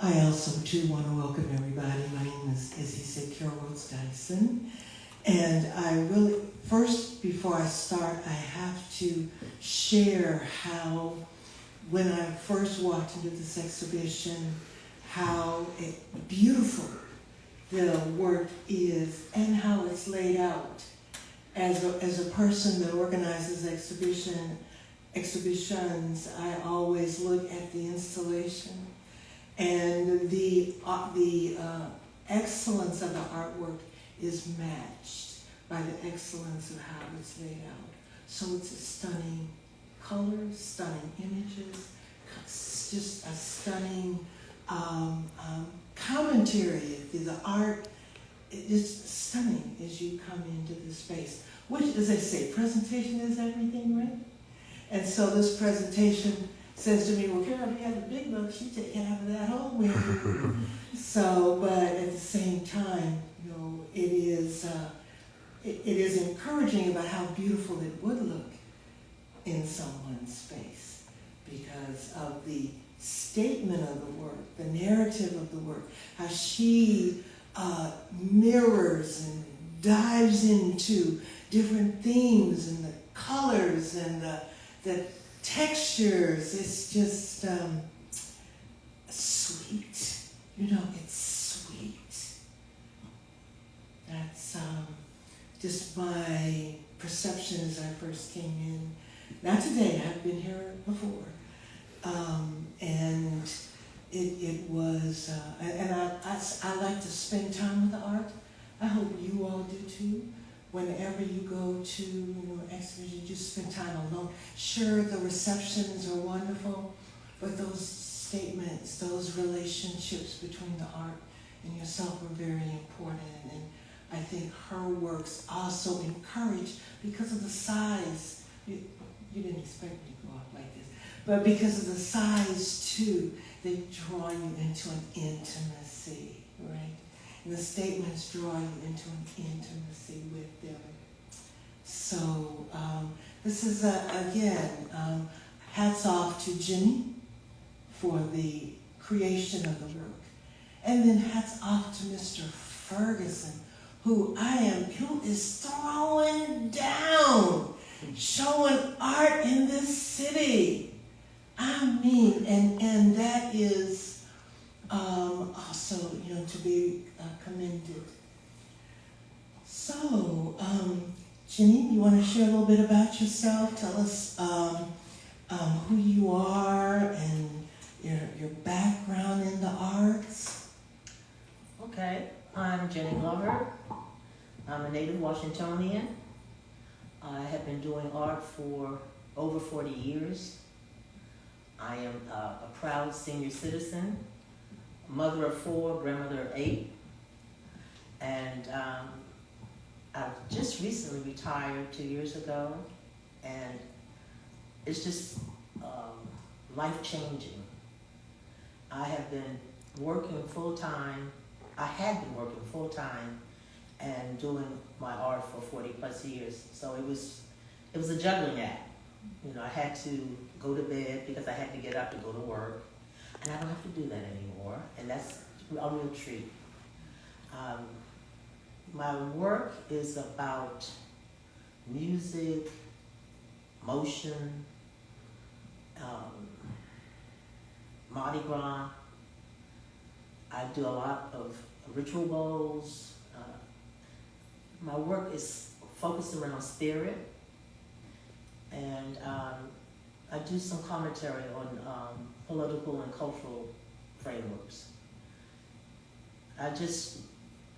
I also too want to welcome everybody. My name is, as he said, Carol Rhodes Dyson. And I really, first, before I start, I have to share how, when I first walked into this exhibition, how beautiful the work is and how it's laid out. As a person that organizes exhibitions, I always look at the installation and the excellence of the artwork is matched by the excellence of how it's laid out. So it's a stunning color, stunning images, just a stunning commentary. The art is stunning as you come into the space, which, as they say, presentation is everything, right? And so this presentation says to me, well, Carol, you have the big books, you take half of that home with you. So, but at the same time, you know, it is encouraging about how beautiful it would look in someone's space because of the statement of the work, the narrative of the work, how she mirrors and dives into different themes and the colors and the textures. It's just sweet. You know, it's sweet. That's just my perception as I first came in. Not today, I've been here before. And it was, and I like to spend time with the art. I hope you all do too. Whenever you go to, you know, exhibition, you just spend time alone. Sure, the receptions are wonderful, but those statements, those relationships between the art and yourself are very important. And I think her works also encourage, because of the size, you didn't expect me to go up like this, but because of the size too, they draw you into an intimacy, right? And the statements draw you into an intimacy with them. So this is, again, hats off to Jenne for the creation of the work. And then hats off to Mr. Ferguson, who is throwing down, showing art in this city. I mean, and that is also, you know, to be commended. So, Jenne, you want to share a little bit about yourself? Tell us who you are and your background in the arts. Okay, I'm Jenne Glover. I'm a native Washingtonian. I have been doing art for over 40 years. I am a proud senior citizen, mother of 4, grandmother of 8, and I just recently retired 2 years ago, and it's just life-changing. I have been working full-time. I had been working full-time and doing my art for 40 plus years, so it was a juggling act. You know, I had to go to bed because I had to get up to go to work, and I don't have to do that anymore, and that's a real treat. My work is about music, motion, Mardi Gras. I do a lot of ritual bowls. My work is focused around spirit, and I do some commentary on political and cultural frameworks. I just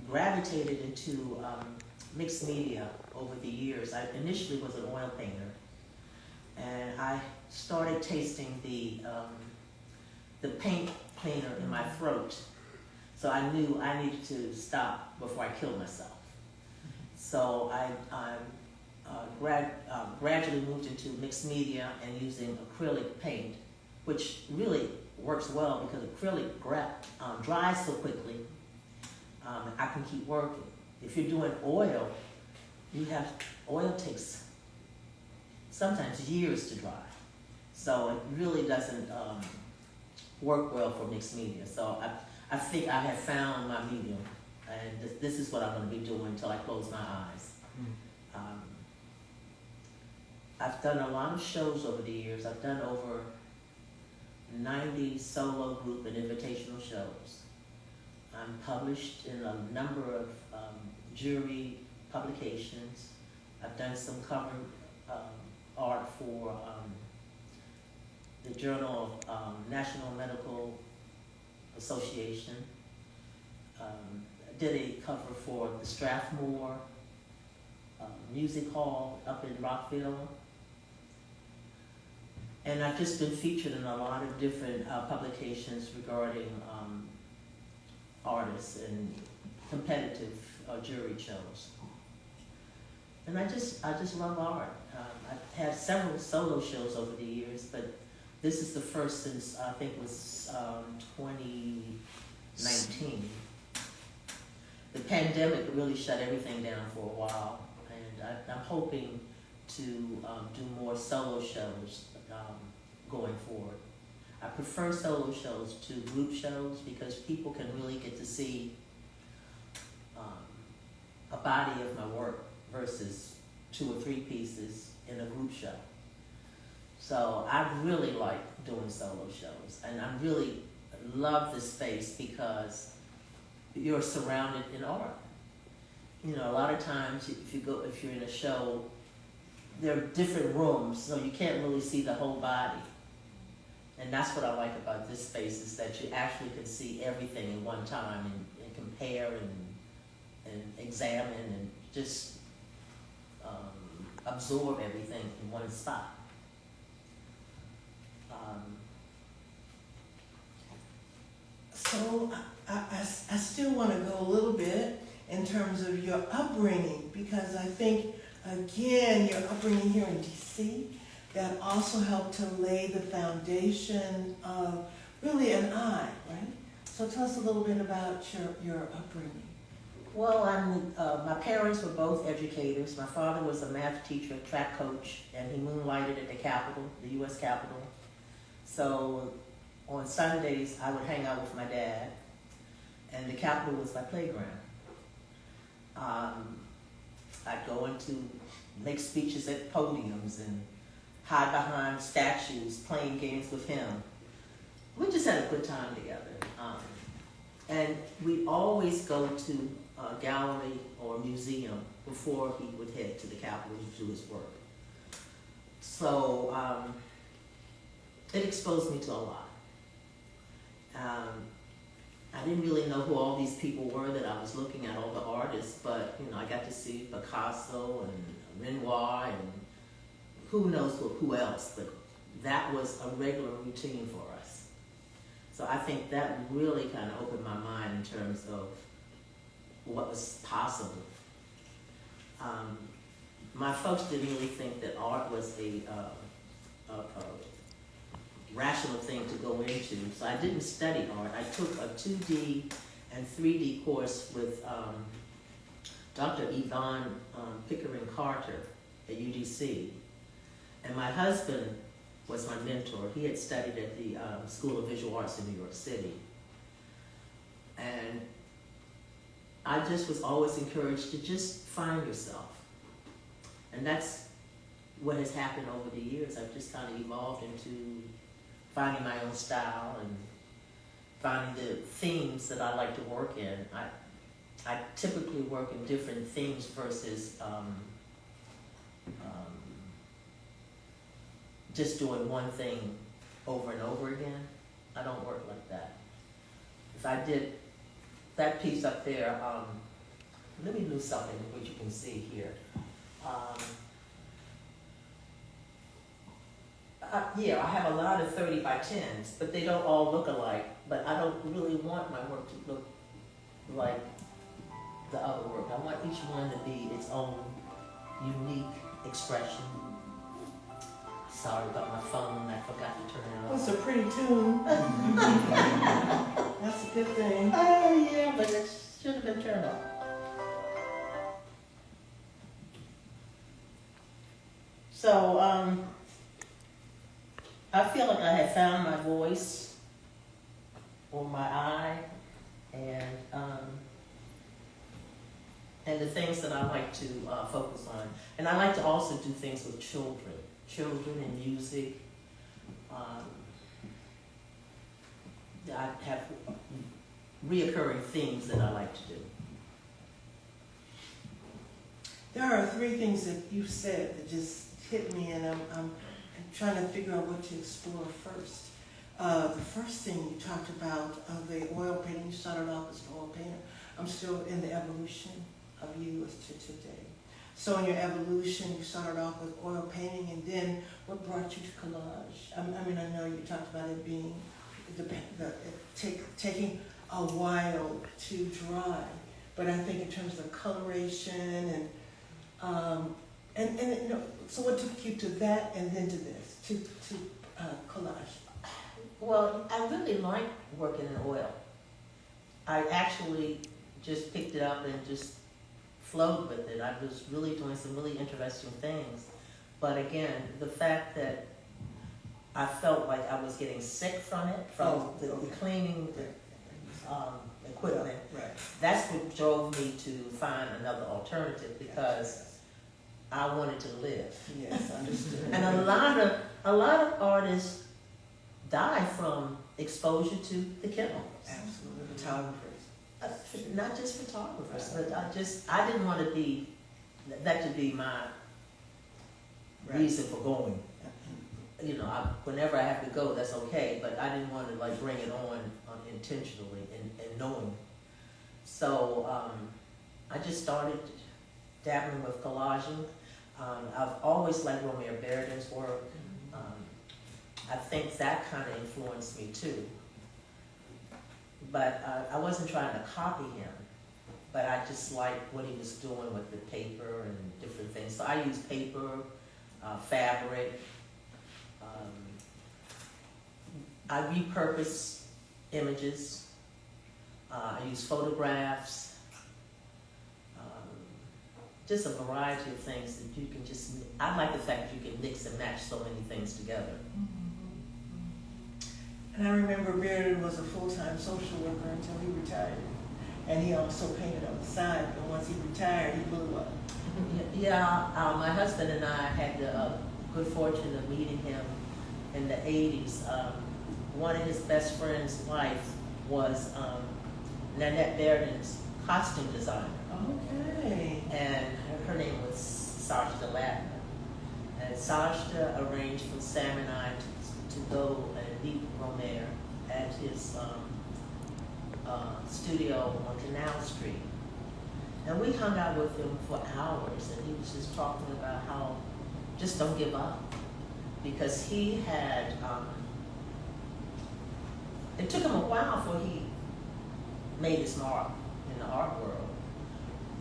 gravitated into mixed media over the years. I initially was an oil painter, and I started tasting the paint cleaner in my throat. So I knew I needed to stop before I killed myself. So I gradually moved into mixed media and using acrylic paint, which really works well because acrylic dries so quickly. I can keep working. If you're doing oil, oil takes sometimes years to dry. So it really doesn't work well for mixed media. So I think I have found my medium, and this is what I'm going to be doing until I close my eyes. I've done a lot of shows over the years. I've done over 90 solo group and invitational shows. I'm published in a number of jury publications. I've done some cover art for the Journal of National Medical Association. I did a cover for the Strathmore Music Hall up in Rockville. And I've just been featured in a lot of different publications regarding artists and competitive jury shows. And I just love art. I've had several solo shows over the years, but this is the first since I think it was 2019. The pandemic really shut everything down for a while, and I'm hoping to do more solo shows going forward. I prefer solo shows to group shows because people can really get to see a body of my work versus 2 or 3 pieces in a group show. So I really like doing solo shows, and I really love this space because you're surrounded in art. You know, a lot of times if you're in a show, there are different rooms, so you can't really see the whole body. And that's what I like about this space, is that you actually can see everything in one time and compare and examine and just absorb everything in one spot. So I still want to go a little bit in terms of your upbringing, because I think, again, your upbringing here in DC, that also helped to lay the foundation of really an eye, right? So tell us a little bit about your upbringing. Well, my parents were both educators. My father was a math teacher, track coach, and he moonlighted at the Capitol, the U.S. Capitol. So on Sundays, I would hang out with my dad, and the Capitol was my playground. I'd go into make speeches at podiums and hide behind statues, playing games with him. We just had a good time together. And we'd always go to a gallery or museum before he would head to the Capitol to do his work. So it exposed me to a lot. I didn't really know who all these people were that I was looking at, all the artists, but I got to see Picasso and Renoir and who knows who else, but that was a regular routine for us. So I think that really kind of opened my mind in terms of what was possible. My folks didn't really think that art was a rational thing to go into, so I didn't study art. I took a 2D and 3D course with Dr. Yvonne Pickering Carter at UDC. And my husband was my mentor. He had studied at the School of Visual Arts in New York City. And I just was always encouraged to just find yourself. And that's what has happened over the years. I've just kind of evolved into finding my own style and finding the themes that I like to work in. I typically work in different themes versus just doing one thing over and over again. I don't work like that. If I did that piece up there, let me do something which you can see here. Yeah, I have a lot of 30 by 10s, but they don't all look alike. But I don't really want my work to look like the other work. I want each one to be its own unique expression. Sorry about my phone, I forgot to turn it off. That's a pretty tune. That's a good thing. Oh yeah, but it should have been turned off. So, I feel like I had found my voice or my eye, and the things that I like to focus on. And I like to also do things with children and music. I have reoccurring themes that I like to do. There are three things that you said that just hit me, and I'm trying to figure out what to explore first. The first thing you talked about, the oil painting, you started off as an oil painter. I'm still in the evolution of you as to today. So in your evolution, you started off with oil painting, and then what brought you to collage? I mean, I know you talked about it being taking a while to dry, but I think in terms of coloration and you know, so what took you to that and then to this, to collage? Well, I really like working in oil. I actually just picked it up and just flowed with it. I was really doing some really interesting things. But again, the fact that I felt like I was getting sick from it, from the cleaning equipment, right. That's what drove me to find another alternative, because I wanted to live. Yes, understood. And a lot of artists die from exposure to the chemicals. Absolutely, photographers. Not just photographers, but I didn't want to be, that to be my reason for going. You know, whenever I have to go, that's okay, but I didn't want to like bring it on intentionally and knowing. So I just started dabbling with collaging. I've always liked Romare Bearden's work. I think that kind of influenced me too. But I wasn't trying to copy him, but I just liked what he was doing with the paper and different things. So I use paper, fabric. I repurpose images. I use photographs. Just a variety of things that you can just, I like the fact that you can mix and match so many things together. And I remember Bearden was a full-time social worker until he retired. And he also painted on the side, but once he retired, he blew up. Yeah, my husband and I had the good fortune of meeting him in the 80s. One of his best friend's wife was Nanette Bearden's costume designer. Okay. And her name was Sajda Ladner. And Sajda arranged for Sam and I to go and meet Romare at his studio on Canal Street. And we hung out with him for hours, and he was just talking about how just don't give up. Because he had, it took him a while before he made his mark in the art world.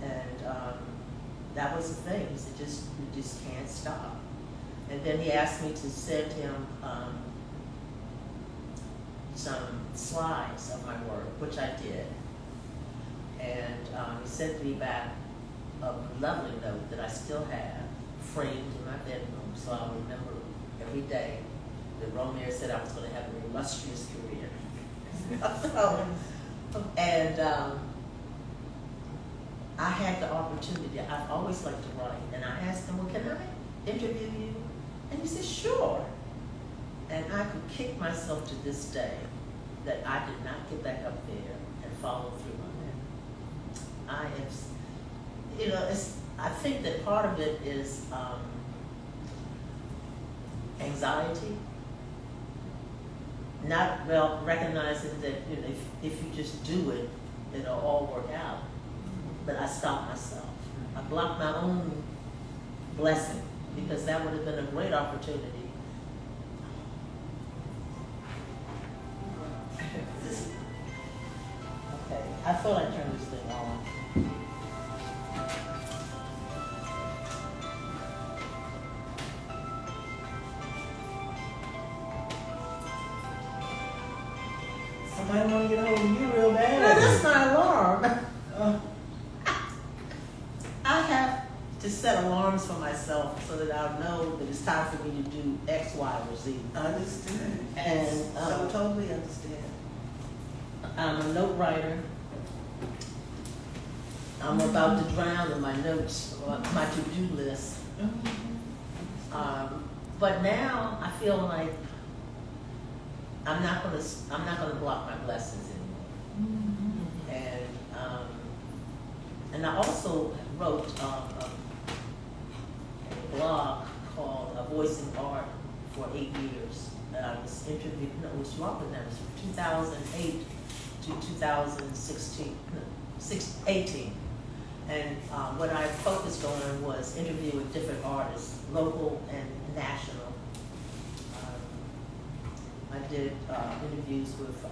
And that was the thing, he said, you just can't stop. And then he asked me to send him some slides of my work, which I did. And he sent me back a lovely note that I still have framed in my bedroom, so I'll remember every day that Romare said I was going to have an illustrious career. And I had the opportunity. I've always liked to write, and I asked him, well, can I interview you? And he said, sure. And I could kick myself to this day that I did not get back up there and follow through on that. I am, you know, I think that part of it is anxiety, not recognizing that, you know, if you just do it, it'll all work out. But I stopped myself. I blocked my own blessing, because that would have been a great opportunity. Okay, I thought I'd turn this thing on. Somebody want to get hold of you real bad. No, that's my alarm. I have to set alarms for myself so that I'll know that it's time for me to do X, Y, or Z. Understand. And so totally understand. I'm a note writer. I'm about to drown in my notes, my to-do list. But now I feel like I'm not gonna block my blessings anymore. And I also wrote a blog called Voicing Art for 8 years. And I was interviewed. No, it was longer than that. It was from 2008 to 2016, 18. And what I focused on was interviewing different artists, local and national. I did interviews with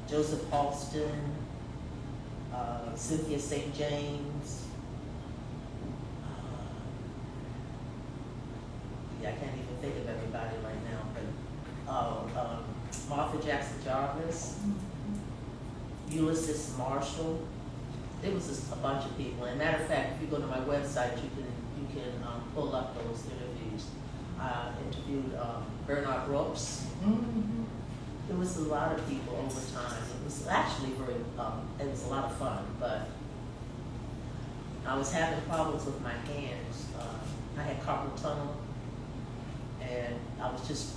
Joseph Alston, Cynthia St. James. I can't even think of everybody right now, but Martha Jackson Jarvis, Ulysses Marshall. It was just a bunch of people. And matter of fact, if you go to my website, you can pull up those interviews. I interviewed Bernard Brooks. It was a lot of people over time. It was actually it was a lot of fun, but I was having problems with my hands. I had carpal tunnel, and I was just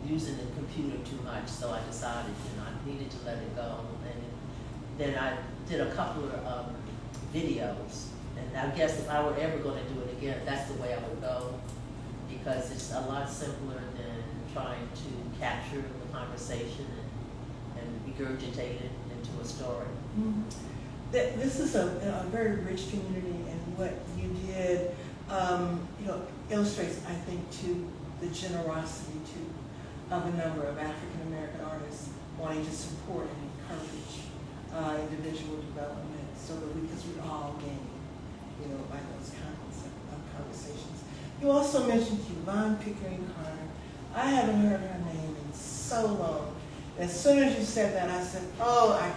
using the computer too much, so I decided, I needed to let it go. And then I did a couple of videos, and I guess if I were ever going to do it again, that's the way I would go, because it's a lot simpler than trying to capture the conversation and regurgitate it into a story. This is a very rich community, and what you did, illustrates, I think, to the generosity too of a number of African American artists wanting to support and encourage individual development, so that because we all gain, by those kinds of conversations. You also mentioned Yvonne Pickering Carter. I haven't heard her name in so long. As soon as you said that, I said, I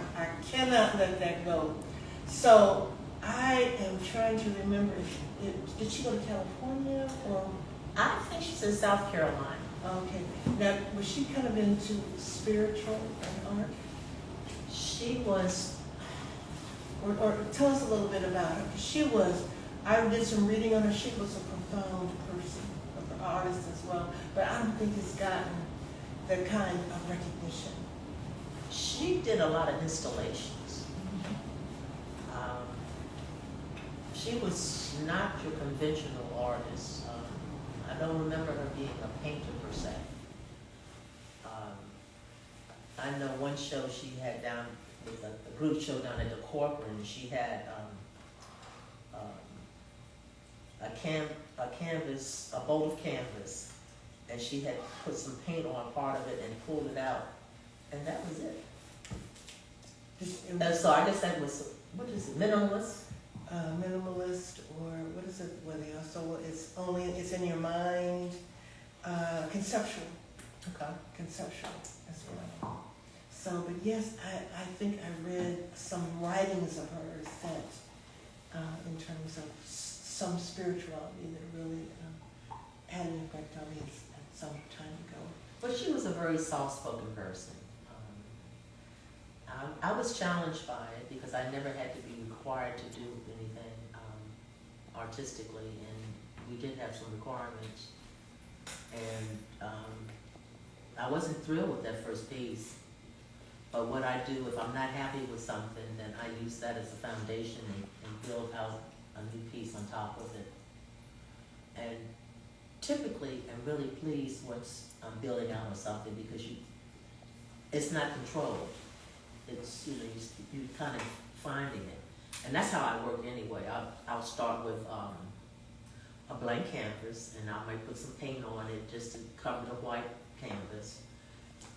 cannot let that go. So I am trying to remember, did she go to California or? I think she's in South Carolina. Okay. Now, was she kind of into spiritual and art? She was. Or tell us a little bit about her. I did some reading on her. She was a profound person, an artist as well. But I don't think it's gotten the kind of recognition. She did a lot of installations. She was not your conventional artist. I don't remember her being a painter per se. I know one show she had down with a group show down at the Corcoran. She had a canvas, a bolt of canvas, and she had put some paint on part of it and pulled it out, and that was it. So I guess that was, what is it, minimalist? Minimalist, or what is it? Where they also it's in your mind. Conceptual. Okay. Conceptual as well. So, but yes, I think I read some writings of hers that, in terms of some spirituality that really had an effect on me at some time ago. But she was a very soft-spoken person. I was challenged by it because I never had to be required to do anything artistically, and we did have some requirements. And I wasn't thrilled with that first piece. But what I do, if I'm not happy with something, then I use that as a foundation and build out a new piece on top of it. And typically, I'm really pleased once I'm building out on something, because it's not controlled. It's, you kind of finding it. And that's how I work anyway. I'll start with a blank canvas, and I might put some paint on it just to cover the white canvas.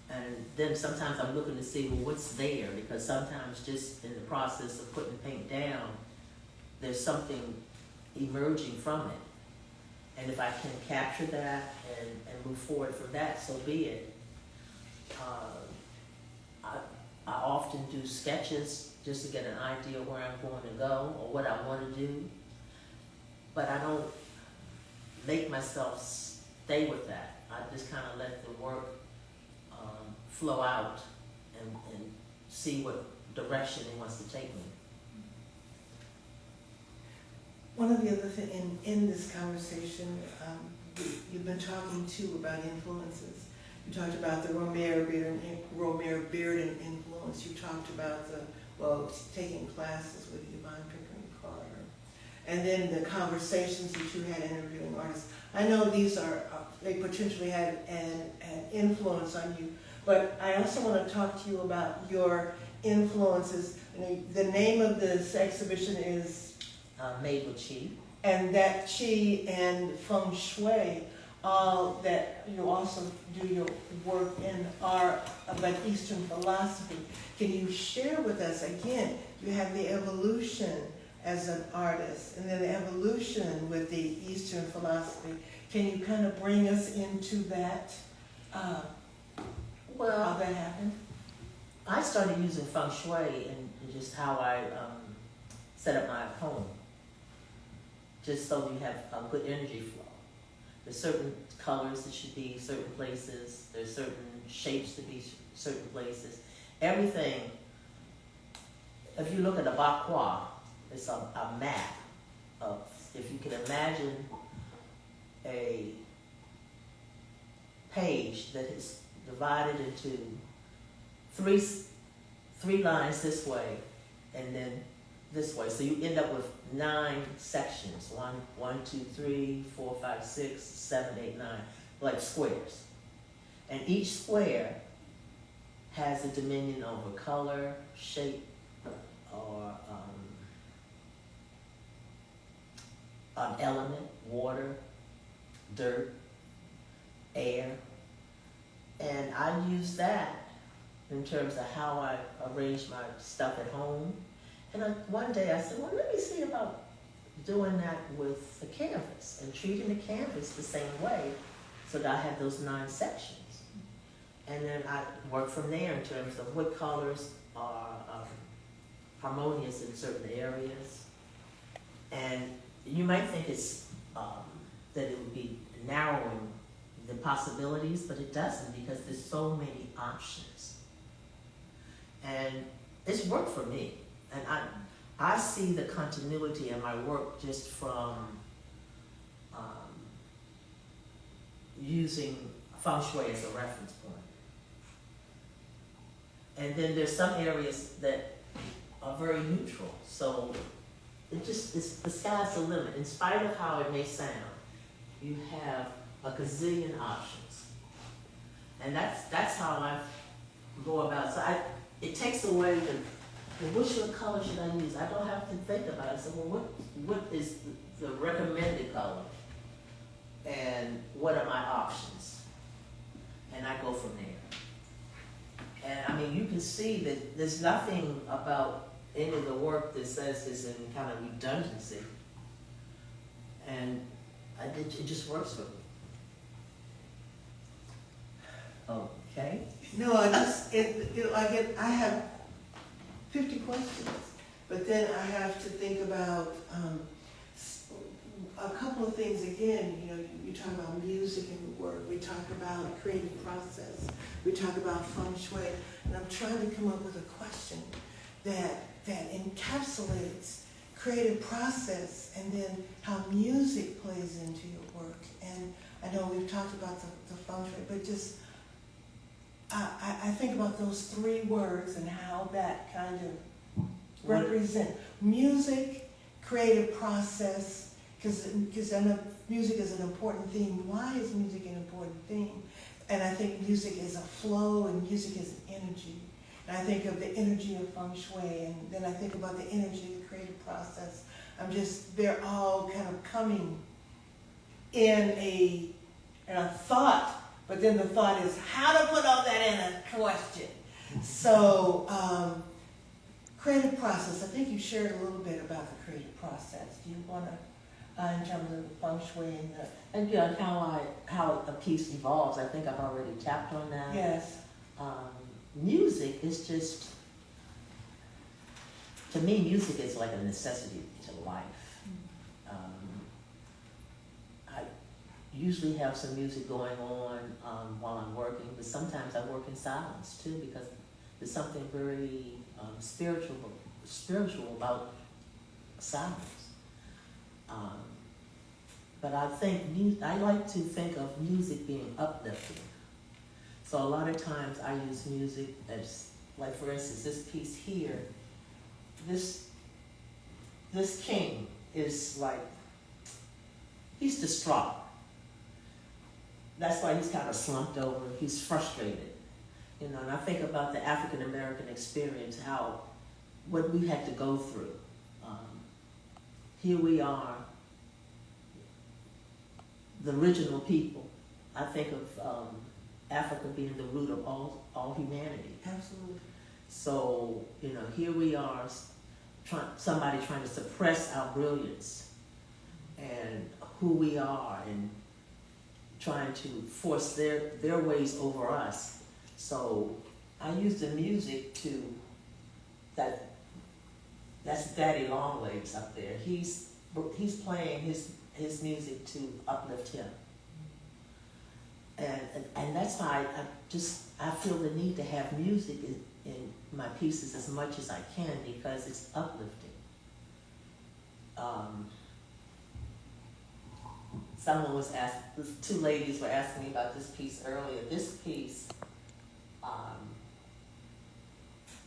And then sometimes I'm looking to see, well, what's there? Because sometimes just in the process of putting paint down, there's something emerging from it. And if I can capture that and move forward from that, so be it. I often do sketches just to get an idea where I'm going to go or what I want to do. But I don't make myself stay with that. I just kind of let the work flow out, and see what direction he wants to take me. One of the other things in this conversation, you've been talking too about influences. You talked about the Romare Bearden influence. You talked about taking classes with Yvonne Pickering Carter. And then the conversations that you had interviewing artists. I know these they potentially had an influence on you, but I also want to talk to you about your influences. The name of this exhibition is Made with Chi. And that Chi and Feng Shui, that you also do your work in are like Eastern philosophy. Can you share with us, again, you have the evolution as an artist and then the evolution with the Eastern philosophy. Can you kind of bring us into that, how that happened? I started using Feng Shui and just how I set up my home, just so you have a good energy flow. There's certain colors that should be certain places. There's certain shapes to be certain places. Everything, if you look at a bakwa, it's a map of, if you can imagine a page that is divided into three lines this way and then this way. So you end up with 9 sections. 1, 2, 3, 4, 5, 6, 7, 8, 9, like squares. And each square has a dominion over color, shape, or an element, water, dirt, air. And I use that in terms of how I arrange my stuff at home. And one day I said, well, let me see about doing that with the canvas and treating the canvas the same way so that I have those 9 sections. And then I work from there in terms of what colors are harmonious in certain areas. And you might think it's that it would be narrowing the possibilities, but it doesn't, because there's so many options. And it's worked for me. And I see the continuity in my work just from using Feng Shui as a reference point. And then there's some areas that are very neutral. So it's the sky's the limit. In spite of how it may sound, you have a gazillion options. And that's how I go about it. So it takes away which color should I use? I don't have to think about it. So, well, what is the recommended color? And what are my options? And I go from there. And I mean, you can see that there's nothing about any of the work that says it's in kind of redundancy. And it just works for me. Okay. No, I have 50 questions, but then I have to think about a couple of things again. You talk about music and work. We talk about creative process. We talk about feng shui, and I'm trying to come up with a question that encapsulates creative process and then how music plays into your work. And I know we've talked about the feng shui, but just I think about those 3 words and how that kind of represent music, creative process, because I know music is an important theme. Why is music an important theme? And I think music is a flow and music is an energy. And I think of the energy of feng shui, and then I think about the energy of the creative process. They're all kind of coming in a thought. But then the thought is how to put all that in a question. So, creative process. I think you shared a little bit about the creative process. Do you want to, in terms of the feng shui and how a piece evolves? I think I've already tapped on that. Yes. Music is just, to me, music is like a necessity to life. Usually have some music going on while I'm working, but sometimes I work in silence too, because There's something very spiritual about silence. But I like to think of music being uplifting. So a lot of times I use music as, like for instance, this piece here, this king is like, he's distraught. That's why he's kind of slumped over, he's frustrated. You know, and I think about the African American experience, what we had to go through. Here we are, the original people. I think of Africa being the root of all humanity. Absolutely. So, you know, here we are, somebody trying to suppress our brilliance and who we are, and trying to force their ways over us. So I use the music that's Daddy Longlegs up there. He's playing his music to uplift him. And that's why I feel the need to have music in my pieces as much as I can, because it's uplifting. Two ladies were asking me about this piece earlier. This piece,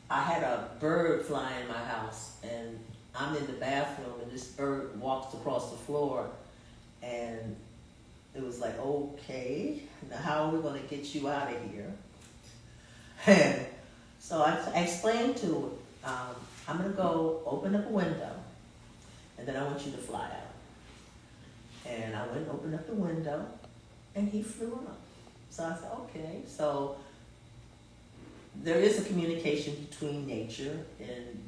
I had a bird fly in my house, and I'm in the bathroom, and this bird walks across the floor, and it was like, okay, now how are we going to get you out of here? And so I explained to it, I'm going to go open up a window, and then I want you to fly out. And I went and opened up the window, and he flew up. So I said, okay. So there is a communication between nature and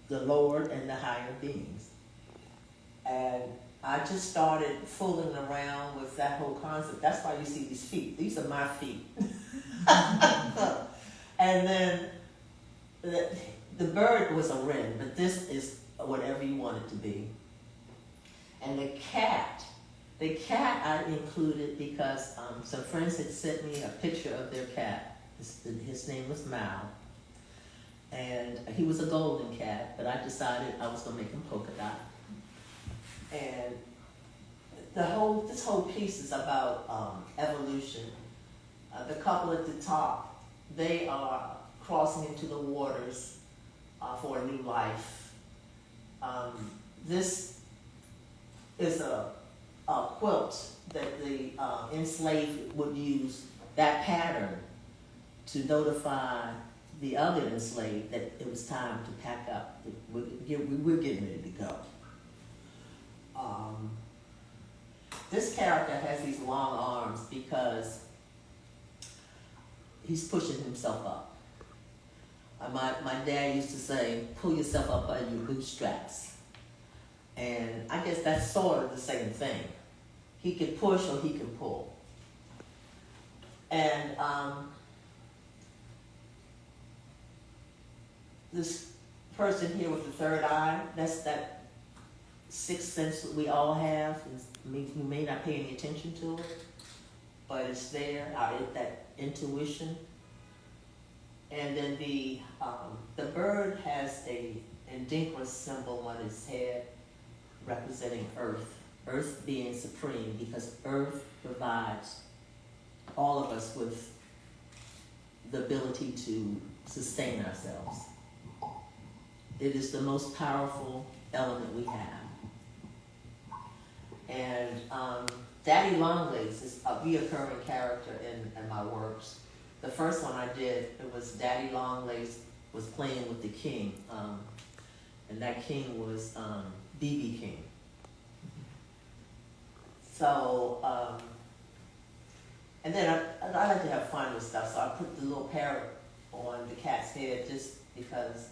the Lord and the higher beings. And I just started fooling around with that whole concept. That's why you see these feet. These are my feet. And then the bird was a wren, but this is whatever you want it to be. And the cat I included because some friends had sent me a picture of their cat. His name was Mao. And he was a golden cat, but I decided I was going to make him polka dot. And this whole piece is about evolution. The couple at the top, they are crossing into the waters for a new life. This is a quilt that the enslaved would use, that pattern, to notify the other enslaved that it was time to pack up. We're getting ready to go. This character has these long arms because he's pushing himself up. My dad used to say, pull yourself up by your bootstraps. And I guess that's sort of the same thing. He can push or he can pull. And this person here with the third eye, that's that sixth sense that we all have. We may not pay any attention to it, but it's there, that intuition. And then the bird has a Ndinkra symbol on its head, representing earth being supreme, because earth provides all of us with the ability to sustain ourselves. It is the most powerful element we have. And Daddy Longlegs is a reoccurring character in my works. The first one I did, it was Daddy Longlegs was playing with the king, and that king was BB King. So, and then I like to have fun with stuff, so I put the little parrot on the cat's head just because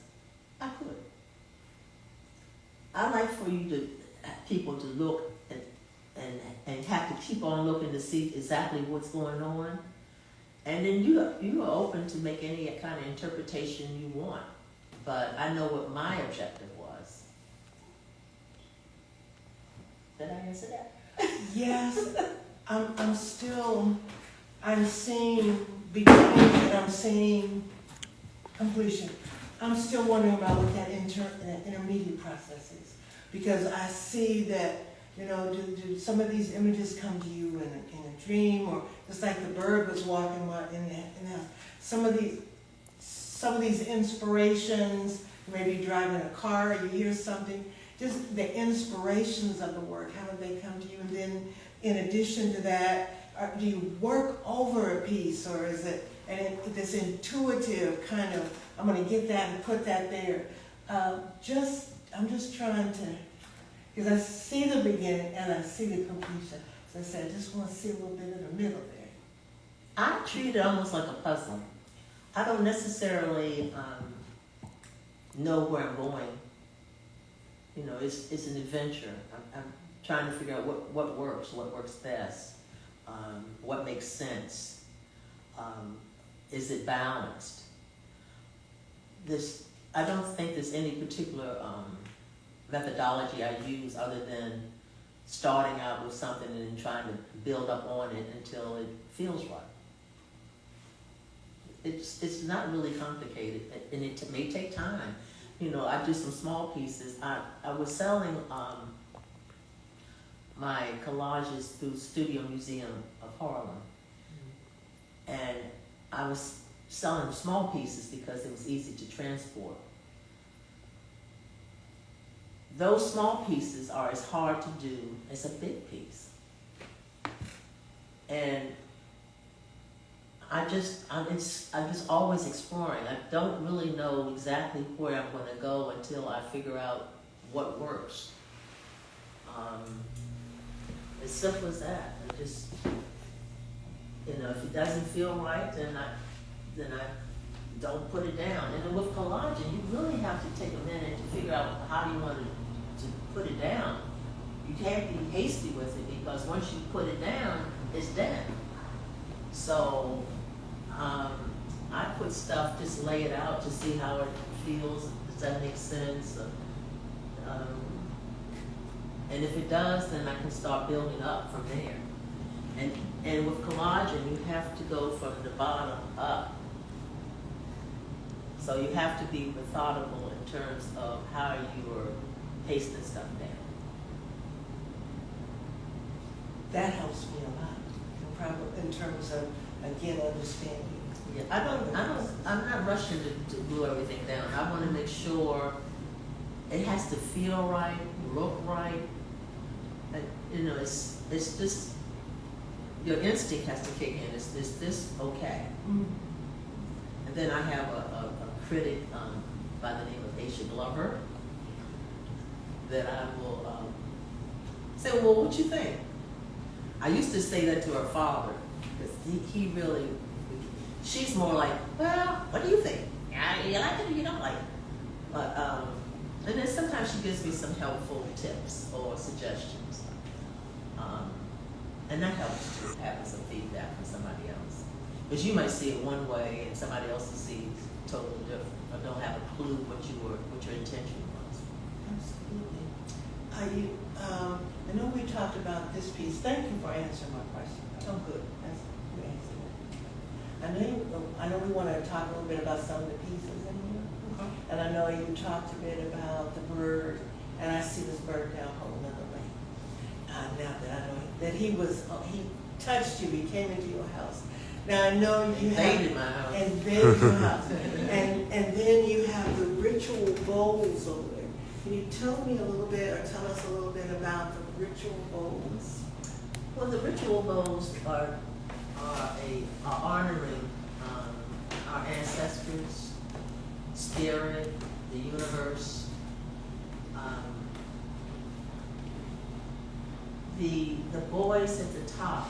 I could. I like for people to look and have to keep on looking to see exactly what's going on. And then you are open to make any kind of interpretation you want. But I know what my objective was. Did I answer that? Yes. I'm seeing between, and I'm seeing completion. I'm still wondering about what that intermediate process is, because I see that, you know, do some of these images come to you in a dream, or just like the bird was walking in the house. Some of these inspirations, maybe driving a car, you hear something, just the inspirations of the work, how do they come to you? And then in addition to that, do you work over a piece, or is it this intuitive kind of, I'm going to get that and put that there? I'm just trying to, because I see the beginning and I see the completion. So I said, I just want to see a little bit in the middle there. I treat it almost like a puzzle. I don't necessarily know where I'm going. You know, it's an adventure. I'm trying to figure out what works best, what makes sense. Is it balanced? I don't think there's any particular methodology I use other than starting out with something and then trying to build up on it until it feels right. It's not really complicated, and it may take time. You know, I do some small pieces. I was selling my collages through Studio Museum of Harlem, and I was selling small pieces because it was easy to transport. Those small pieces are as hard to do as a big piece. And I'm just always exploring. I don't really know exactly where I'm going to go until I figure out what works. As simple as that. I just, you know, if it doesn't feel right, then I don't put it down. And then with collaging, you really have to take a minute to figure out how you want to put it down. You can't be hasty with it, because once you put it down, it's done. So I put stuff, just lay it out to see how it feels. Does that make sense? And if it does, then I can start building up from there. And with collaging, you have to go from the bottom up. So you have to be methodical in terms of how you are pasting stuff down. That helps me a lot, probably in terms of, again, understanding. Yeah, I'm not rushing to glue everything down. I want to make sure it has to feel right, look right. And, you know, it's just, your instinct has to kick in. Is this okay? Mm-hmm. And then I have a critic by the name of Jenne Glover that I will say, well, what you think? I used to say that to her father, because he really, she's more like, well, what do you think? Yeah, you like it or you don't like it? But, and then sometimes she gives me some helpful tips or suggestions. And that helps too, having some feedback from somebody else. Because you might see it one way and somebody else will see it totally different, or don't have a clue what your intention was. Absolutely. I know we talked about this piece. Thank you for answering my question. Oh, good. That's you answered it. I know we want to talk a little bit about some of the pieces in here. Mm-hmm. And I know you talked a bit about the bird, and I see this bird now holding another way. Now that I know that he touched you, he came into your house. Now I know you invaded my house. Invaded your house. And then you have the ritual bowls over there. Can you tell me a little bit, or tell us a little bit about the ritual bowls? Well, the ritual bowls are honoring our ancestors, spirit, the universe. The boys at the top,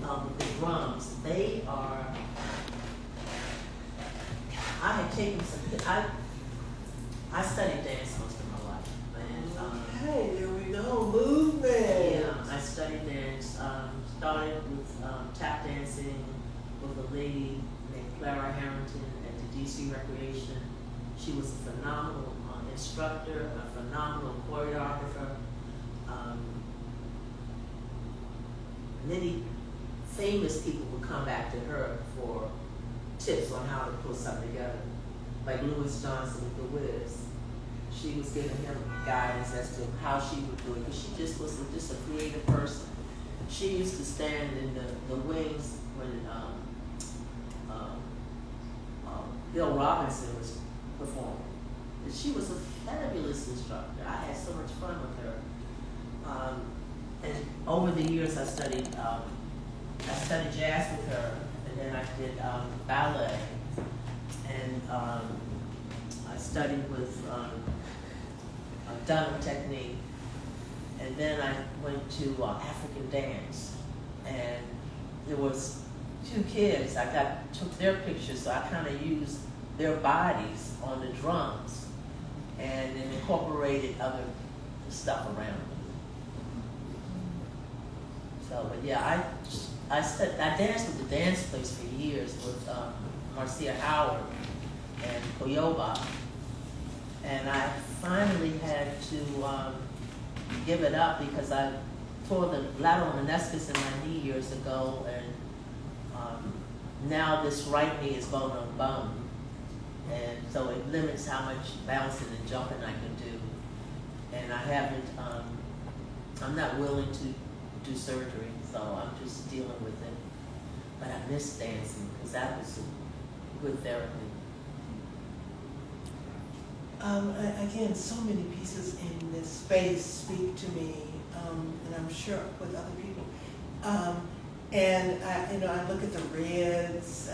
the drums, they are. I had taken some. I studied dance most of my life, and okay, there we go, movement. Yeah, I studied dance. Started with tap dancing with a lady named Clara Harrington at the DC Recreation. She was a phenomenal instructor, a phenomenal choreographer. Many famous people would come back to her for tips on how to put something together. like Louis Johnson with The Wiz. She was giving him guidance as to how she would do it, because she just was just a creative person. She used to stand in the wings when Bill Robinson was performing. And she was a fabulous instructor. I had so much fun with her. And over the years, I studied jazz with her, and then I did ballet, and I studied with Dunham technique, and then I went to African dance, and there was 2 kids. I took their pictures, so I kind of used their bodies on the drums, and then incorporated other stuff around them. So, but yeah, I danced with the dance place for years with Marcia Howard and Koyoba, and I finally had to give it up because I tore the lateral meniscus in my knee years ago, and now this right knee is bone on bone, and so it limits how much bouncing and jumping I can do, and I haven't, I'm not willing to do surgery, so I'm just dealing with it. But I miss dancing because that was good therapy. Again, so many pieces in this space speak to me, and I'm sure with other people. And I look at the reds,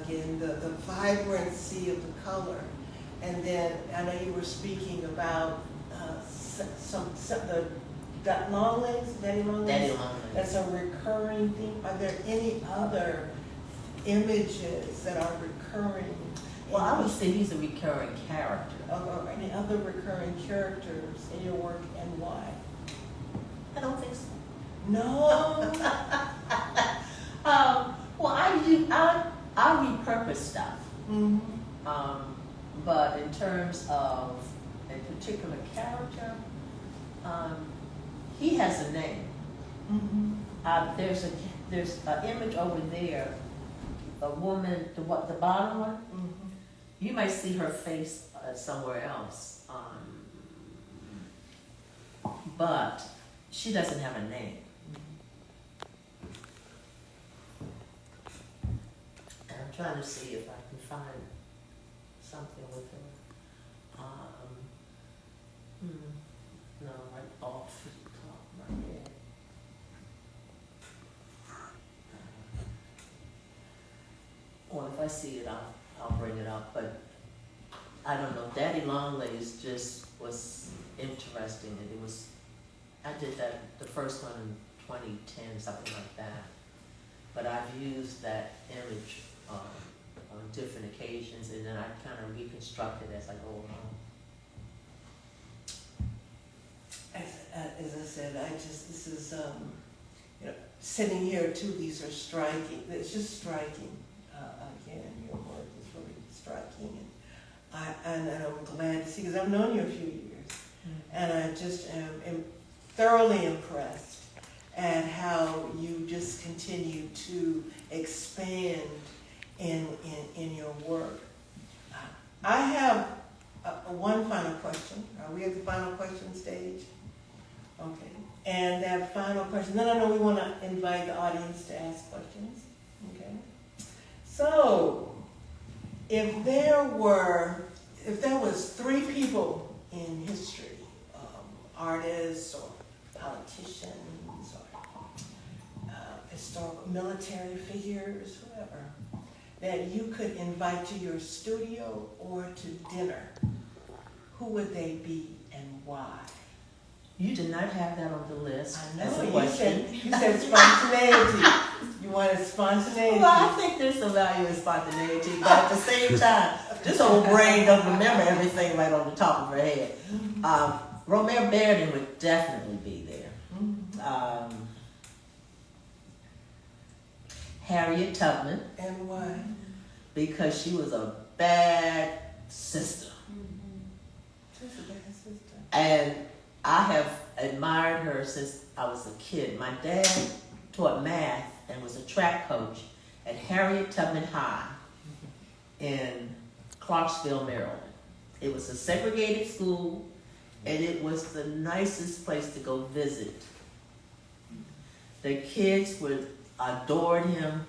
again, the vibrancy of the color, and then I know you were speaking about the long legs, daddy long legs. Daddy long legs. That's a recurring theme. Are there any other images that are recurring? Well, I would say he's a recurring character. Or any other recurring characters in your work, and why? I don't think so. No. Well, I repurpose stuff. Mm-hmm. But in terms of a particular character, he has a name. Mm-hmm. There's an image over there, a woman, the bottom one. Mm-hmm. You might see her face somewhere else, but she doesn't have a name. And I'm trying to see if I can find something with her. No, right off the top of my head. Well, if I see it, I'll bring it up, but I don't know. Daddy Longlegs just was interesting, and I did that, the first one in 2010, something like that. But I've used that image on different occasions, and then I kind of reconstruct it as I go along. As I said, this is, sitting here too, these are striking. It's just striking. Again, your work is really striking. And I'm glad to see, because I've known you a few years, and I just am thoroughly impressed at how you just continue to expand in your work. I have one final question. Are we at the final question stage? Okay. And that final question, no, we want to invite the audience to ask questions. Okay. So, if there was 3 people in history, artists or politicians or historical military figures, whoever, that you could invite to your studio or to dinner, who would they be and why? You did not have that on the list. I know, as a you question. said spontaneity. You wanted spontaneity. Well, I think there's some value in spontaneity, but at the same time, this old brain doesn't remember everything right on the top of her head. Romare Bearden would definitely be there. Harriet Tubman. And why? Because she was a bad sister. She's a bad sister. And I have admired her since I was a kid. My dad taught math and was a track coach at Harriet Tubman High in Clarksville, Maryland. It was a segregated school, and it was the nicest place to go visit. The kids adored him.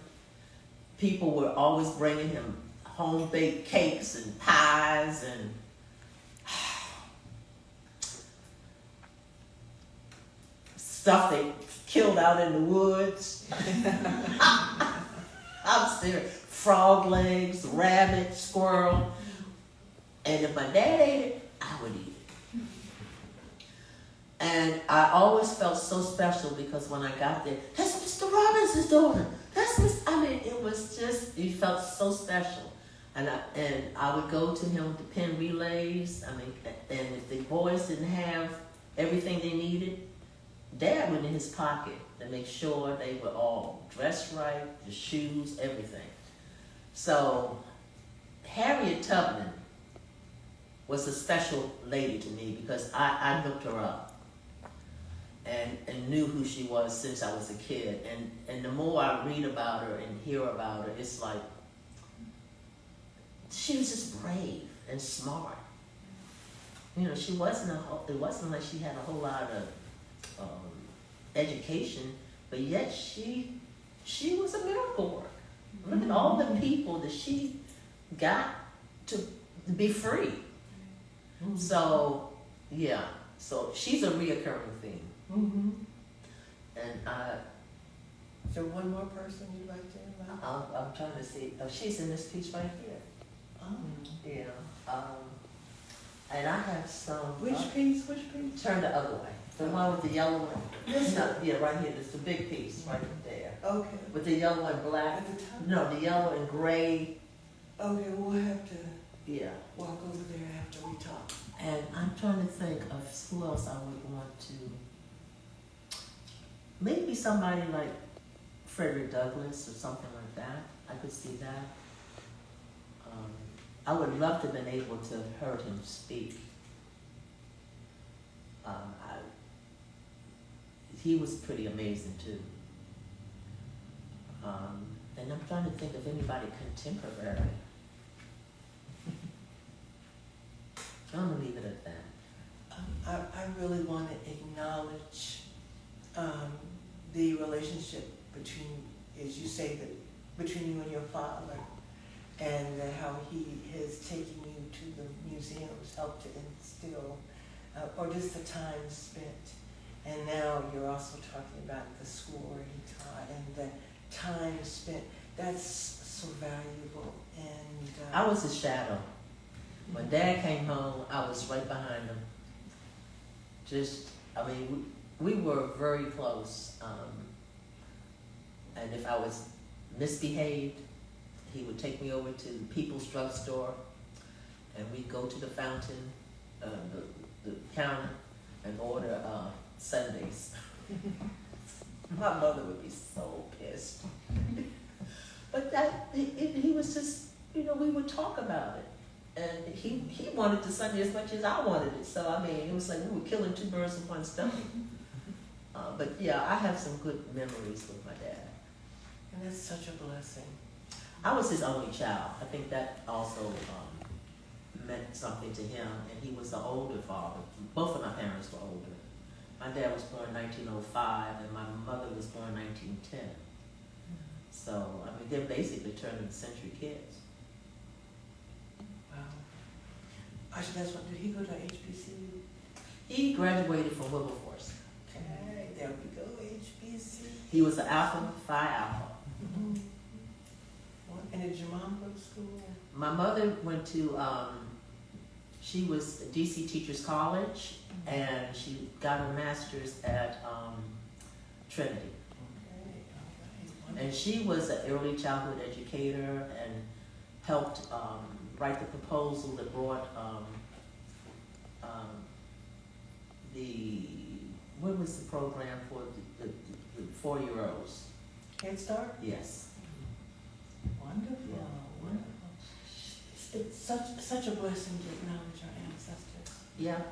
People were always bringing him home-baked cakes and pies and stuff they killed out in the woods. I'm serious. Frog legs, rabbit, squirrel. And if my dad ate it, I would eat it. And I always felt so special because when I got there, that's Mr. Robinson's daughter. It was just, you felt so special. And I would go to him to pin relays. And if the boys didn't have everything they needed, Dad went in his pocket to make sure they were all dressed right, the shoes, everything. So Harriet Tubman was a special lady to me because I looked her up and knew who she was since I was a kid. And the more I read about her and hear about her, it's like she was just brave and smart. You know, it wasn't like she had a whole lot of education, but yet she was a miracle worker. Look at all the people that she got to be free. Mm-hmm. So, yeah. So she's a reoccurring theme. Mm-hmm. And is there one more person you'd like to invite? I'm trying to see. Oh, she's in this piece right here. Oh. Yeah. And I have some. Which piece? Turn the other way. The one with the yellow one. This one? Yeah, right here. It's the big piece right there. Okay. With the yellow and black. At the top? No, the yellow and gray. Okay, we'll have to walk over there after we talk. And I'm trying to think of who else I would want to. Maybe somebody like Frederick Douglass or something like that. I could see that. I would love to have been able to have heard him speak. He was pretty amazing too. And I'm trying to think of anybody contemporary. I'm gonna leave it at that. I really want to acknowledge the relationship between, as you say, between you and your father, and how he has taken you to the museums, helped to instill, or just the time spent. And now you're also talking about the school where he taught and the time spent. That's so valuable. And I was his shadow. When Dad came home, I was right behind him. We were very close. And if I was misbehaved, he would take me over to the People's Drugstore, and we'd go to the fountain, the counter, and order sundaes. My mother would be so pissed. But he was just, we would talk about it. And he wanted the sundae as much as I wanted it. So, it was like we were killing two birds with one stone. But yeah, I have some good memories with my dad. And that's such a blessing. I was his only child. I think that also meant something to him. And he was the older father. Both of my parents were older. My dad was born in 1905, and my mother was born in 1910. So, they're basically turn-of-the-century kids. Wow. Actually, that's what, did he go to HBCU? He graduated from Wilberforce. Okay, there we go, HBCU. He was an Alpha Phi Alpha. Mm-hmm. And did your mom go to school? My mother went to, she was at DC Teachers College, and she got her master's at Trinity. Okay, all right. And she was an early childhood educator and helped write the proposal that brought what was the program for the 4-year-olds? Head Start? Yes. Wonderful, Yeah. wonderful. It's such a blessing to acknowledge our ancestors. Yeah.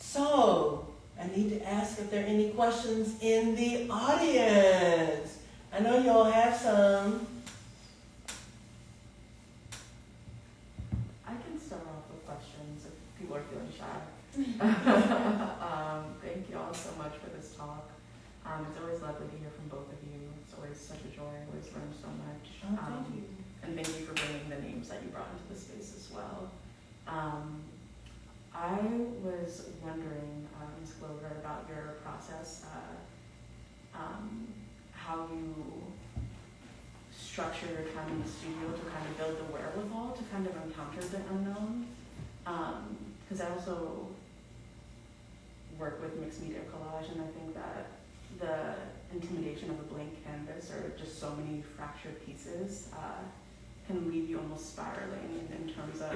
So, I need to ask if there are any questions in the audience. I know you all have some. questions if people are feeling shy. Thank you all so much for this talk. It's always lovely to hear from both of you. It's always such a joy. I always learn so much. Thank you. And thank you for bringing the names that you brought into the space as well. I was wondering, Ms. Glover, about your process, how you structure your time in the studio to kind of build the wherewithal to kind of encounter the unknown. Because I also work with mixed media collage, and I think that the intimidation of a blank canvas or just so many fractured pieces can leave you almost spiraling in terms of,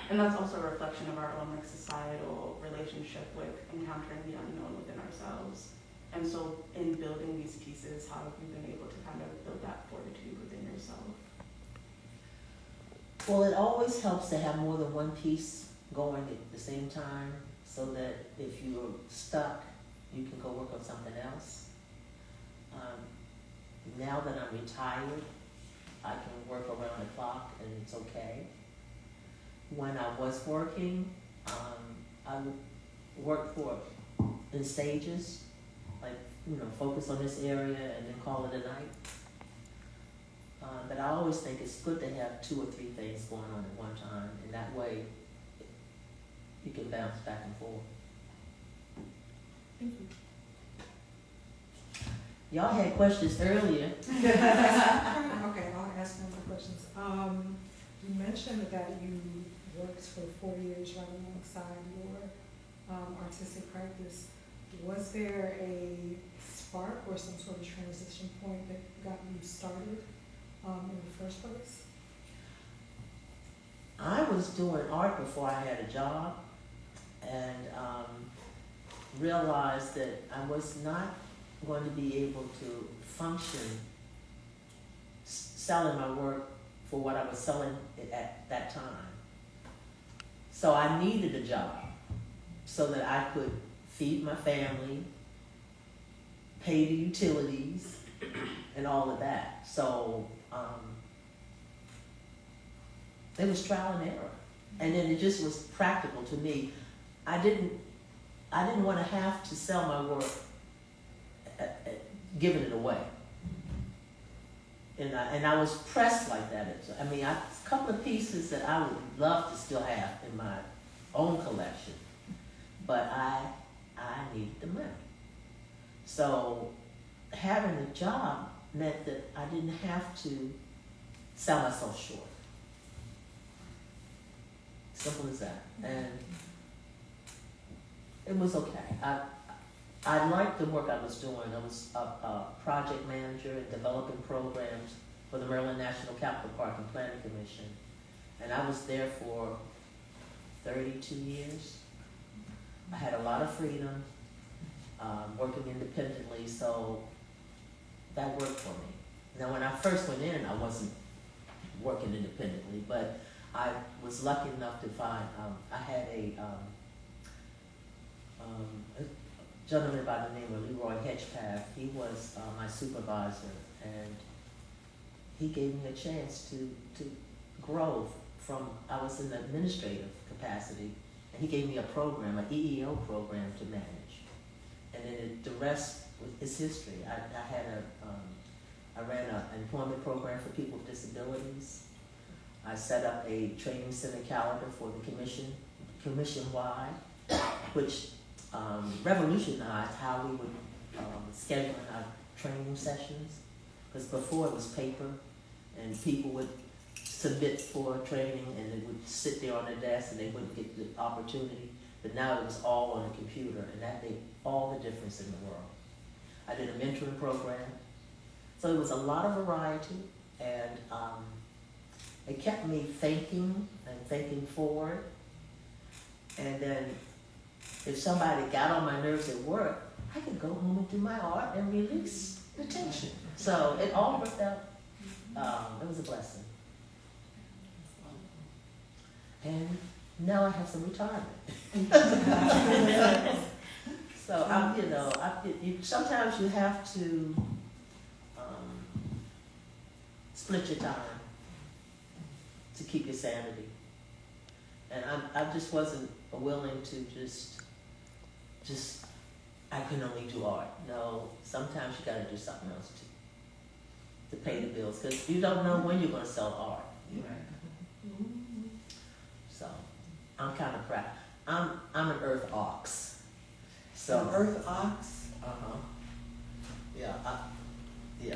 and that's also a reflection of our own like societal relationship with encountering the unknown within ourselves. And so in building these pieces, how have you been able to kind of build that fortitude within yourself? Well, it always helps to have more than one piece going at the same time, so that if you're stuck, you can go work on something else. Now that I'm retired, I can work around the clock and it's okay. When I was working, I would work in stages, like, focus on this area and then call it a night. But I always think it's good to have 2 or 3 things going on at one time, and that way you can bounce back and forth. Thank you. Y'all had questions earlier. Okay, I'll ask them the questions. You mentioned that you worked for 4 years right alongside your artistic practice. Was there a spark or some sort of transition point that got you started in the first place? I was doing art before I had a job, and realized that I was not going to be able to function selling my work for what I was selling it at that time. So I needed a job so that I could feed my family, pay the utilities, and all of that. So it was trial and error. And then it just was practical to me. I didn't want to have to sell my work giving it away. And I was pressed like that. I mean, a couple of pieces that I would love to still have in my own collection, but I needed the money. So having a job meant that I didn't have to sell myself short. Simple as that. And it was okay. I liked the work I was doing. I was a project manager and developing programs for the Maryland National Capital Park and Planning Commission. And I was there for 32 years. I had a lot of freedom, working independently, so that worked for me. Now, when I first went in, I wasn't working independently, but I was lucky enough to find, I had a gentleman by the name of Leroy Hedgepath. He was my supervisor, and he gave me a chance to grow from, I was in the administrative capacity, and he gave me a program, an EEO program to manage. And then the rest is history. I ran an employment program for people with disabilities. I set up a training center calendar for the commission-wide, which revolutionized how we would schedule our training sessions. Because before it was paper, and people would submit for training and they would sit there on their desk and they wouldn't get the opportunity. But now it was all on the computer, and that made all the difference in the world. I did a mentoring program. So it was a lot of variety, and it kept me thinking and thinking forward. And then if somebody got on my nerves at work, I could go home and do my art and release the tension. So it all worked out. It was a blessing. And now I have some retirement. So sometimes you have to split your time to keep your sanity. And I just wasn't willing to just, I can only do art. No, sometimes you gotta do something else to pay the bills, because you don't know when you're gonna sell art. So, I'm kind of proud. I'm an earth ox. So Earth Ox. Yeah, yeah.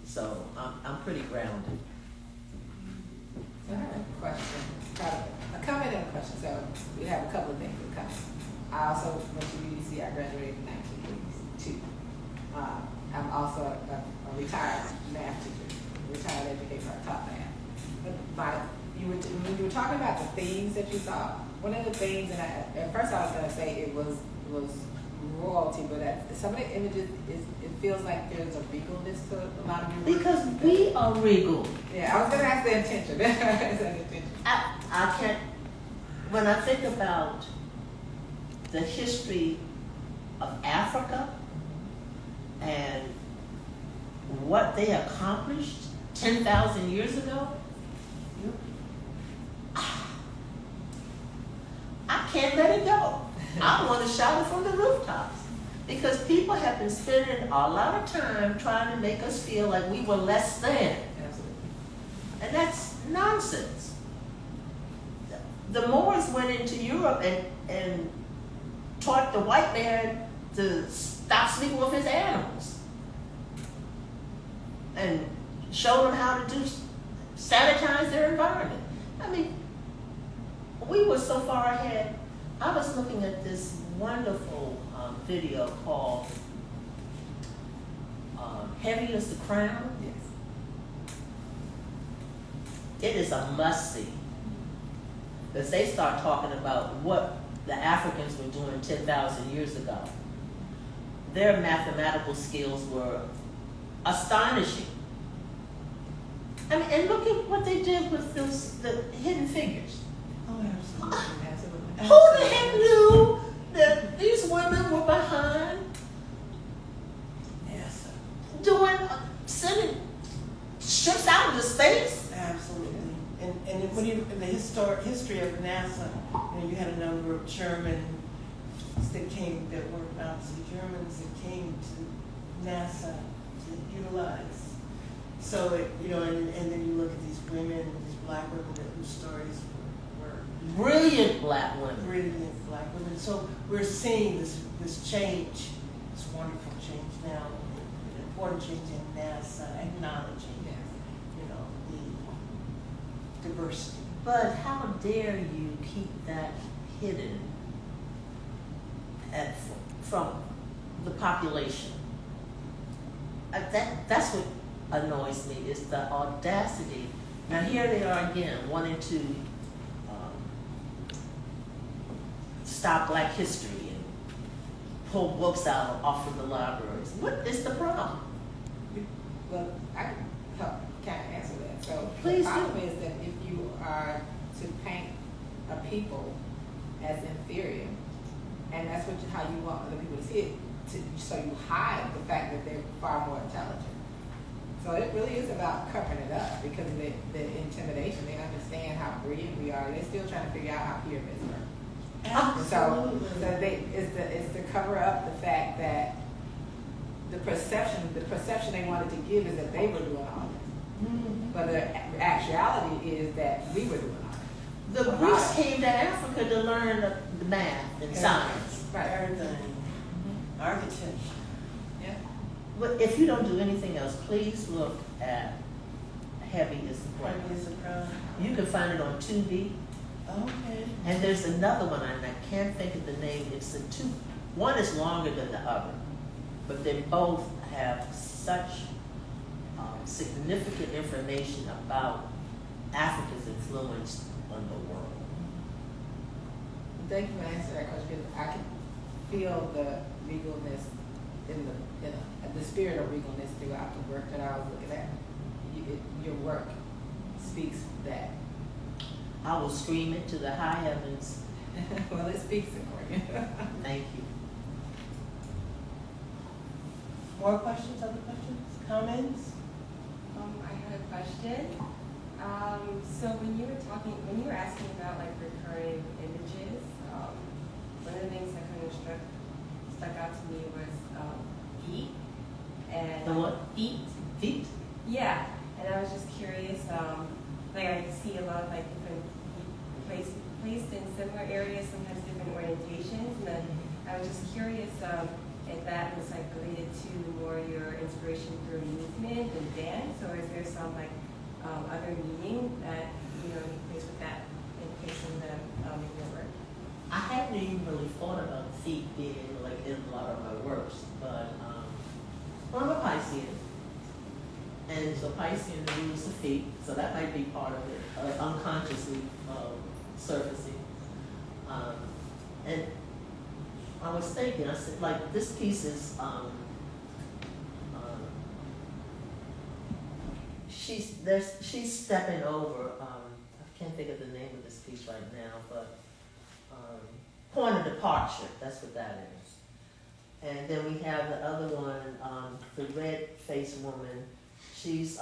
So I'm pretty grounded. So I have a question, a comment and a question. So we have a couple of things to come. I also went to UDC. I graduated in 1982. I'm also a retired math teacher, retired educator. I taught math. But when you were talking about the themes that you saw, one of the things, and at first I was going to say it was royalty, but some of the images, it feels like there's a regalness to a lot of your work. Because we are regal. Yeah, I was going to ask the intention. I can't, when I think about the history of Africa and what they accomplished 10,000 years ago, I can't let it go. I want to shout it from the rooftops, because people have been spending a lot of time trying to make us feel like we were less than. Absolutely. And that's nonsense. The Moors went into Europe and taught the white man to stop sleeping with his animals, and showed them how to sanitize their environment. I mean, we were so far ahead. I was looking at this wonderful video called Heavy as the Crown. Yes. It is a must-see, because they start talking about what the Africans were doing 10,000 years ago. Their mathematical skills were astonishing. I mean, and look at what they did with the hidden figures. Oh, absolutely. Absolutely. Who the heck knew that these women were behind Yes, sending ships out into space? absolutely. And when you in the history of NASA, you had a number of Germans that were obviously Germans that came to NASA to utilize. So and then you look at these women, these black women whose stories were Brilliant black women. brilliant black women. So we're seeing this change, this wonderful change now, an important change in NASA, acknowledging the diversity. But how dare you keep that hidden from the population? That's what annoys me, is the audacity. Now here they are again, wanting to stop Black history and pull books out off of the libraries. What is the problem? Well, I can help kind of answer that. So Please the do. problem is that if you are to paint a people as inferior, and that's how you want other people to see it, so you hide the fact that they're far more intelligent. So it really is about covering it up, because of the intimidation. They understand how brilliant we are. They're still trying to figure out how pyramids work. Absolutely. So it's to cover up the fact that the perception they wanted to give is that they were doing all this. Mm-hmm. But the actuality is that we were doing all this. The Greeks came to Africa to learn the math and science. Right. Everything. Architecture. Yeah. But if you don't do anything else, please look at Heavy is the Crown. Heavy as the Crown. You can find it on Tubi. Okay. And there's another one, and I can't think of the name. It's one is longer than the other, but they both have such significant information about Africa's influence on the world. Thank you for answering that question. I can feel the regalness the spirit of regalness throughout the work that I was looking at. Your work speaks that. I will scream it to the high heavens. Well, it speaks it for you. Thank you. More questions, other questions, comments? I had a question. So when you were asking about like recurring images, one of the things that kind of stuck out to me was feet and The what? feet. Feet? Yeah, and I was just curious. Like I see a lot of like different feet placed in similar areas, sometimes different orientations, and then I was just curious if that was like related to more your inspiration through movement and dance, or is there some like other meaning that you place with that in placing them in your work? I haven't even really thought about feet being like in a lot of my works, but well, I'm a Piscean. And so Piscean rules the feet, so that might be part of it, unconsciously surfacing. And I was thinking, I said, like, this piece is, she's stepping over, I can't think of the name of this piece right now, but point of departure, that's what that is. And then we have the other one, the red-faced woman, she's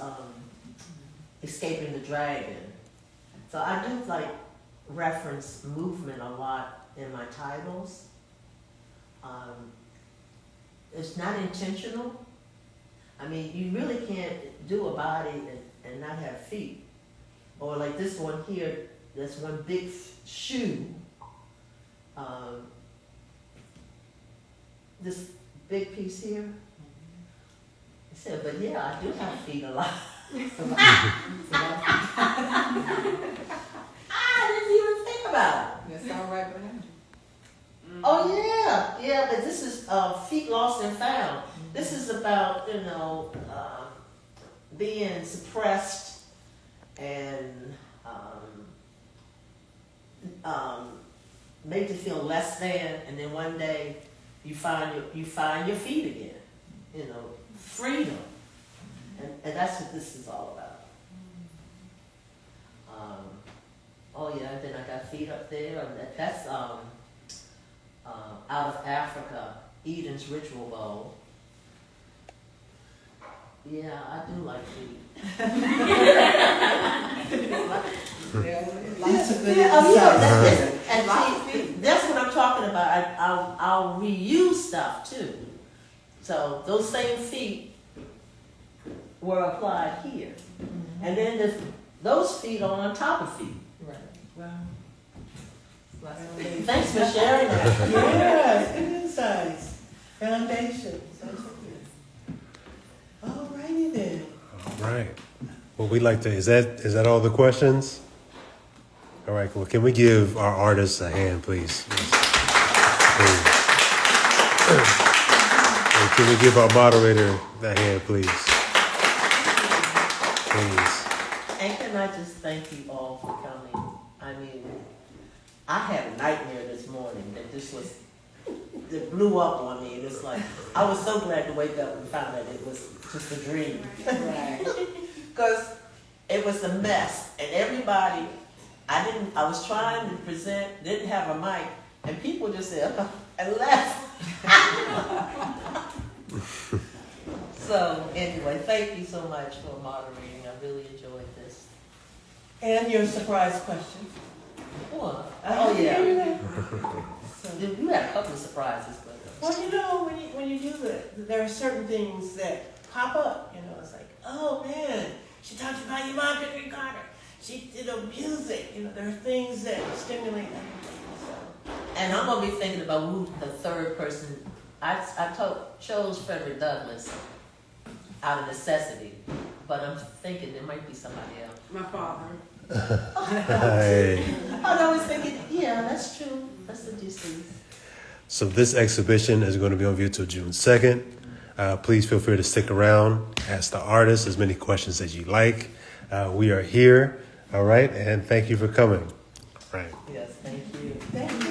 escaping the dragon. So I do like reference movement a lot in my titles. It's not intentional. I mean, you really can't do a body and not have feet. Or like this one here, that's one big shoe. This big piece here. I said, but yeah, I do have feet a lot. I didn't even think about it. That's all right behind you. Oh yeah, but this is feet lost and found. This is about being suppressed and made to feel less than, and then one day you find your feet again. Freedom, and that's what this is all about. Oh yeah, then I got feet up there. That's out of Africa, Eden's ritual bowl. Yeah, I do like feet. Lots of good That's what I'm talking about. I'll reuse stuff too. So those same feet were applied here, and then those feet are on top of feet. Right. Wow. Thanks for sharing that. Yes, good insights. Foundation. All righty then. All right. Well, we'd like to, is that all the questions? All right, well, can we give our artists a hand, please? Please. And can we give our moderator a hand, please? Please. And can I just thank you all for coming? I mean, I had a nightmare this morning that blew up on me. And it's like, I was so glad to wake up and find that it was just a dream. Right. Because it was a mess. And everybody, I was trying to present, didn't have a mic, and people just said, and left. So anyway, thank you so much for moderating. I really enjoyed this. And your surprise question. What? I Oh didn't yeah. hear that. So you had a couple of surprises, but Well, when you do that, there are certain things that pop up. It's like, oh man, she talked about your mom, Jenne Glover. She did music. There are things that stimulate everything. So. and I'm gonna be thinking about who the third person. I chose Frederick Douglass out of necessity, but I'm thinking there might be somebody else. My father. Hey. I was always thinking, yeah, that's true. That's the DC. So this exhibition is going to be on view till June 2nd. Please feel free to stick around, ask the artists as many questions as you like. We are here, all right, and thank you for coming. Right. Yes, thank you. Thank you.